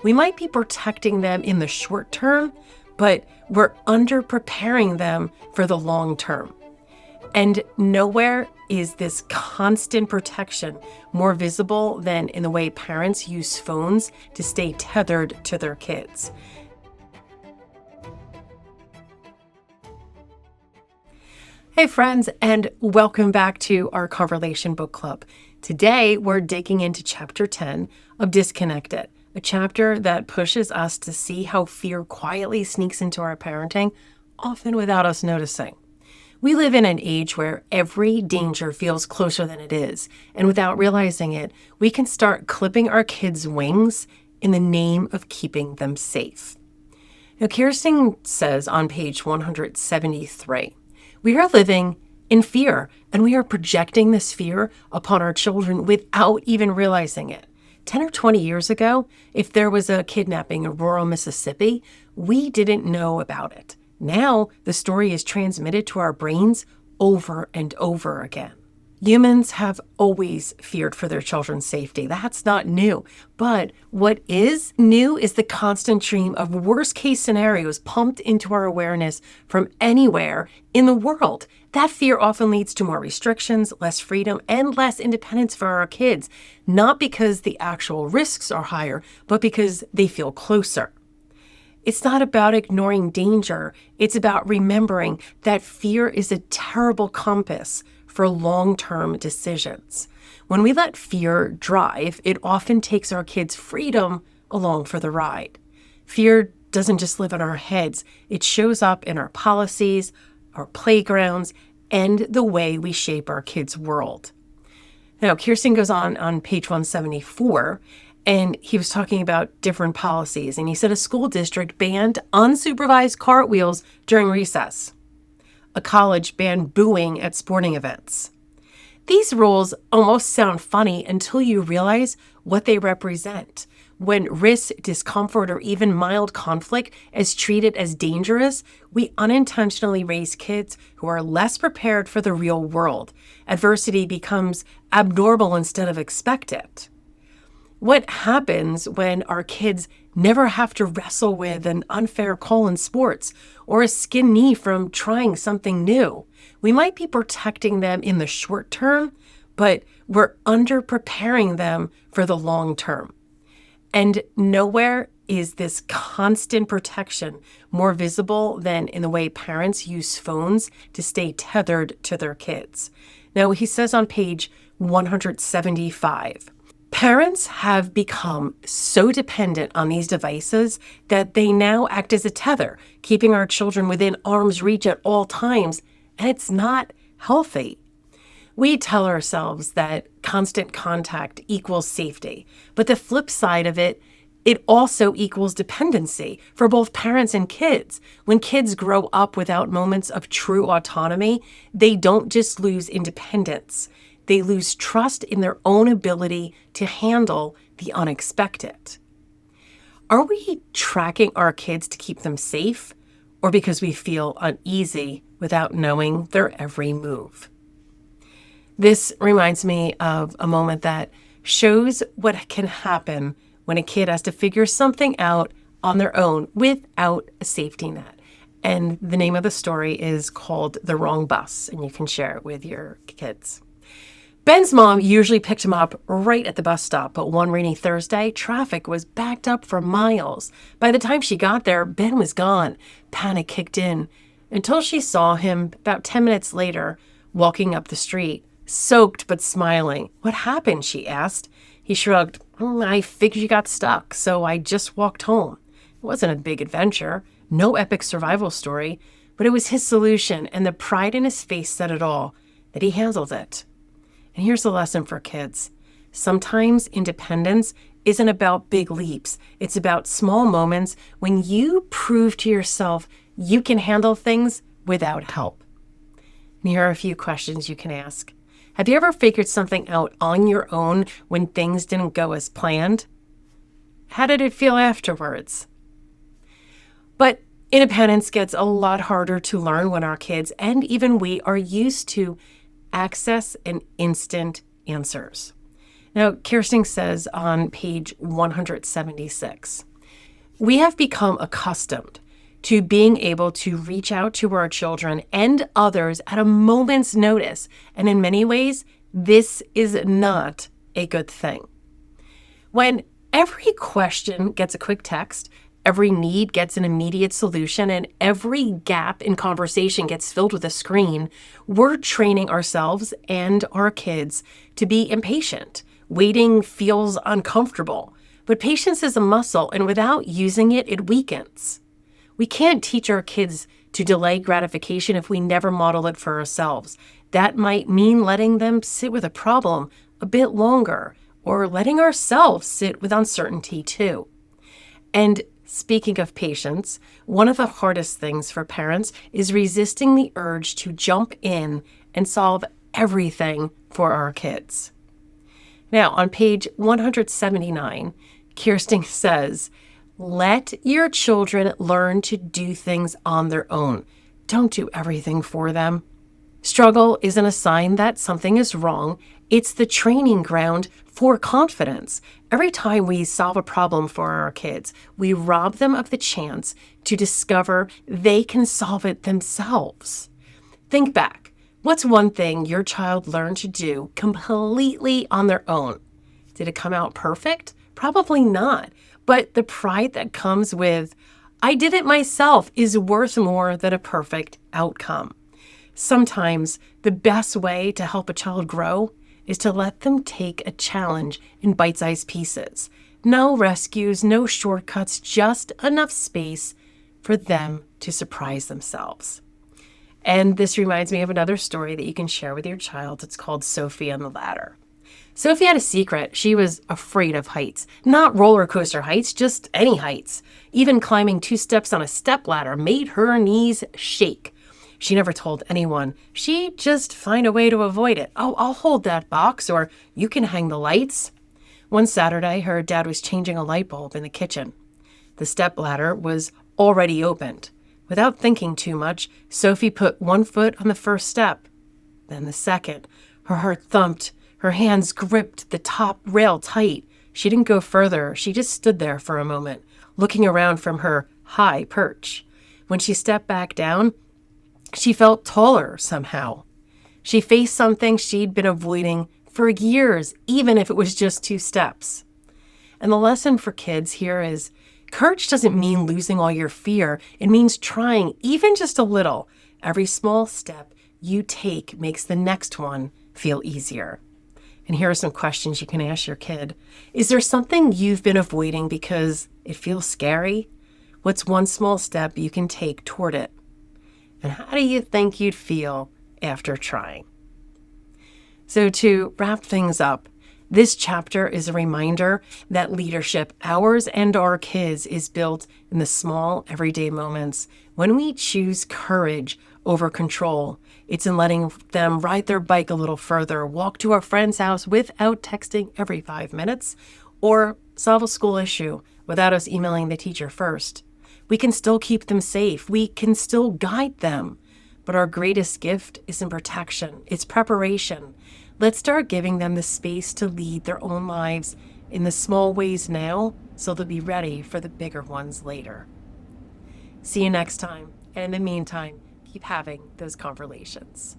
We might be protecting them in the short term, but we're under-preparing them for the long term. And nowhere is this constant protection more visible than in the way parents use phones to stay tethered to their kids. Hey friends, and welcome back to our Conversation Book Club. Today, we're digging into Chapter 10 of Disconnected, a chapter that pushes us to see how fear quietly sneaks into our parenting, often without us noticing. We live in an age where every danger feels closer than it is, and without realizing it, we can start clipping our kids' wings in the name of keeping them safe. Now, Kersting says on page 173, we are living in fear, and we are projecting this fear upon our children without even realizing it. 10 or 20 years ago, if there was a kidnapping in rural Mississippi, we didn't know about it. Now, the story is transmitted to our brains over and over again. Humans have always feared for their children's safety. That's not new. But what is new is the constant stream of worst-case scenarios pumped into our awareness from anywhere in the world. That fear often leads to more restrictions, less freedom, and less independence for our kids, not because the actual risks are higher, but because they feel closer. It's not about ignoring danger. It's about remembering that fear is a terrible compass for long-term decisions. When we let fear drive, it often takes our kids' freedom along for the ride. Fear doesn't just live in our heads. It shows up in our policies, our playgrounds, and the way we shape our kids' world. Now, Kersting goes on page 174, and he was talking about different policies. And he said a school district banned unsupervised cartwheels during recess. A college banned booing at sporting events. These rules almost sound funny until you realize what they represent. When risk, discomfort, or even mild conflict is treated as dangerous, we unintentionally raise kids who are less prepared for the real world. Adversity becomes abnormal instead of expected. What happens when our kids never have to wrestle with an unfair call in sports or a skinned knee from trying something new? We might be protecting them in the short term, but we're under-preparing them for the long term. And nowhere is this constant protection more visible than in the way parents use phones to stay tethered to their kids. Now, he says on page 175, parents have become so dependent on these devices that they now act as a tether, keeping our children within arm's reach at all times, and it's not healthy. We tell ourselves that constant contact equals safety, but the flip side of it also equals dependency for both parents and kids. When kids grow up without moments of true autonomy, they don't just lose independence. They lose trust in their own ability to handle the unexpected. Are we tracking our kids to keep them safe, or because we feel uneasy without knowing their every move? This reminds me of a moment that shows what can happen when a kid has to figure something out on their own without a safety net. And the name of the story is called The Wrong Bus, and you can share it with your kids. Ben's mom usually picked him up right at the bus stop, but one rainy Thursday, traffic was backed up for miles. By the time she got there, Ben was gone. Panic kicked in until she saw him about 10 minutes later walking up the street, soaked but smiling. "What happened?" she asked. He shrugged. "I figured you got stuck, so I just walked home." It wasn't a big adventure, no epic survival story, but it was his solution, and the pride in his face said it all, that he handled it. And here's the lesson for kids. Sometimes independence isn't about big leaps. It's about small moments when you prove to yourself you can handle things without help. And here are a few questions you can ask. Have you ever figured something out on your own when things didn't go as planned? How did it feel afterwards? But independence gets a lot harder to learn when our kids, and even we, are used to access and instant answers. Now, Kersting says on page 176, We have become accustomed to being able to reach out to our children and others at a moment's notice. And in many ways, this is not a good thing. When every question gets a quick text, every need gets an immediate solution, and every gap in conversation gets filled with a screen, we're training ourselves and our kids to be impatient. Waiting feels uncomfortable, but patience is a muscle, and without using it, it weakens. We can't teach our kids to delay gratification if we never model it for ourselves. That might mean letting them sit with a problem a bit longer, or letting ourselves sit with uncertainty too. And speaking of patience, one of the hardest things for parents is resisting the urge to jump in and solve everything for our kids. Now, on page 179, Kersting says, let your children learn to do things on their own. Don't do everything for them. Struggle isn't a sign that something is wrong. It's the training ground for confidence. Every time we solve a problem for our kids, we rob them of the chance to discover they can solve it themselves. Think back. What's one thing your child learned to do completely on their own? Did it come out perfect? Probably not. But the pride that comes with, I did it myself, is worth more than a perfect outcome. Sometimes the best way to help a child grow is to let them take a challenge in bite-sized pieces. No rescues, no shortcuts, just enough space for them to surprise themselves. And this reminds me of another story that you can share with your child. It's called Sophie on the Ladder. Sophie had a secret. She was afraid of heights. Not roller coaster heights, just any heights. Even climbing 2 steps on a stepladder made her knees shake. She never told anyone. She'd just find a way to avoid it. Oh, I'll hold that box, or you can hang the lights. One Saturday, her dad was changing a light bulb in the kitchen. The stepladder was already opened. Without thinking too much, Sophie put one foot on the first step, then the second. Her heart thumped. Her hands gripped the top rail tight. She didn't go further. She just stood there for a moment, looking around from her high perch. When she stepped back down, she felt taller somehow. She faced something she'd been avoiding for years, even if it was just 2 steps. And the lesson for kids here is courage doesn't mean losing all your fear. It means trying, even just a little. Every small step you take makes the next one feel easier. And here are some questions you can ask your kid. Is there something you've been avoiding because it feels scary? What's one small step you can take toward it? And how do you think you'd feel after trying? So to wrap things up, this chapter is a reminder that leadership, ours and our kids, is built in the small, everyday moments. When we choose courage over control, it's in letting them ride their bike a little further, walk to a friend's house without texting every 5 minutes, or solve a school issue without us emailing the teacher first. We can still keep them safe. We can still guide them. But our greatest gift isn't protection, it's preparation. Let's start giving them the space to lead their own lives in the small ways now, so they'll be ready for the bigger ones later. See you next time. And in the meantime, keep having those conversations.